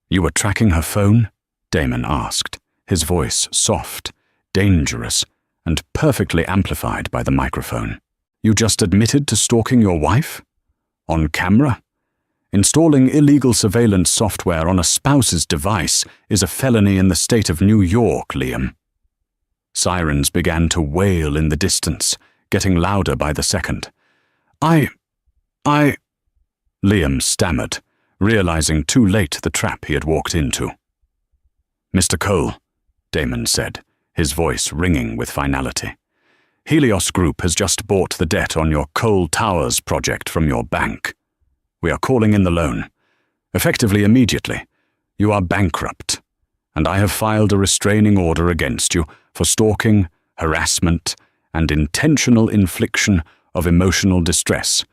[SPEAKER 1] "You were tracking her phone?" Damon asked, his voice soft, dangerous, and perfectly amplified by the microphone. "You just admitted to stalking your wife? On camera? Installing illegal surveillance software on a spouse's device is a felony in the state of New York, Liam." Sirens began to wail in the distance, getting louder by the second. I... Liam stammered, realizing too late the trap he had walked into. "Mr. Cole," Damon said, his voice ringing with finality. "Helios Group has just bought the debt on your Cole Towers project from your bank. We are calling in the loan. Effectively immediately. You are bankrupt, and I have filed a restraining order against you for stalking, harassment, and intentional infliction of emotional distress.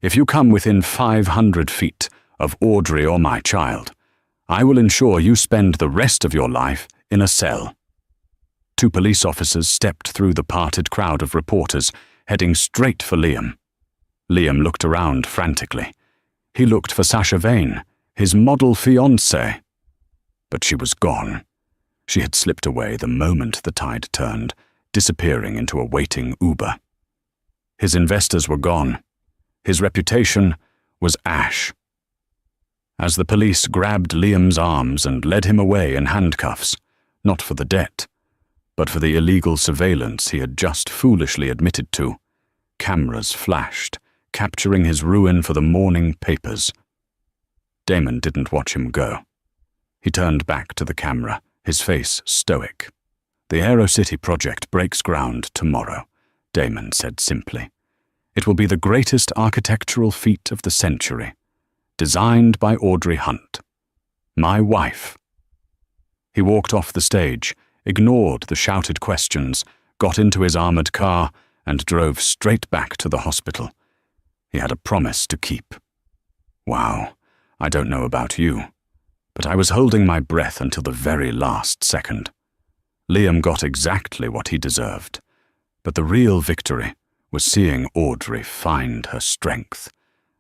[SPEAKER 1] If you come within 500 feet of Audrey or my child, I will ensure you spend the rest of your life in a cell." Two police officers stepped through the parted crowd of reporters, heading straight for Liam. Liam looked around frantically. He looked for Sasha Vane, his model fiancée. But she was gone. She had slipped away the moment the tide turned, disappearing into a waiting Uber. His investors were gone. His reputation was ash. As the police grabbed Liam's arms and led him away in handcuffs, not for the debt, but for the illegal surveillance he had just foolishly admitted to, cameras flashed, capturing his ruin for the morning papers. Damon didn't watch him go. He turned back to the camera, his face stoic. "The AeroCity project breaks ground tomorrow," Damon said simply. "It will be the greatest architectural feat of the century, designed by Audrey Hunt, my wife." He walked off the stage, ignored the shouted questions, got into his armored car, and drove straight back to the hospital. He had a promise to keep. Wow, I don't know about you, but I was holding my breath until the very last second. Liam got exactly what he deserved, but the real victory was seeing Audrey find her strength,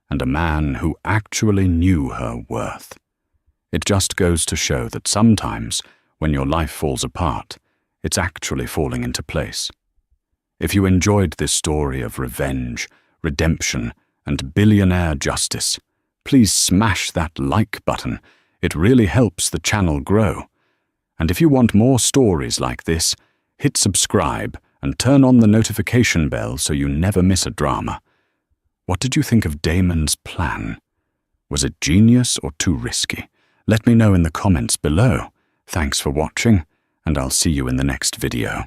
[SPEAKER 1] and a man who actually knew her worth. It just goes to show that sometimes, when your life falls apart, it's actually falling into place. If you enjoyed this story of revenge, redemption, and billionaire justice, please smash that like button. It really helps the channel grow. And if you want more stories like this, hit subscribe and turn on the notification bell so you never miss a drama. What did you think of Damon's plan? Was it genius or too risky? Let me know in the comments below. Thanks for watching, and I'll see you in the next video.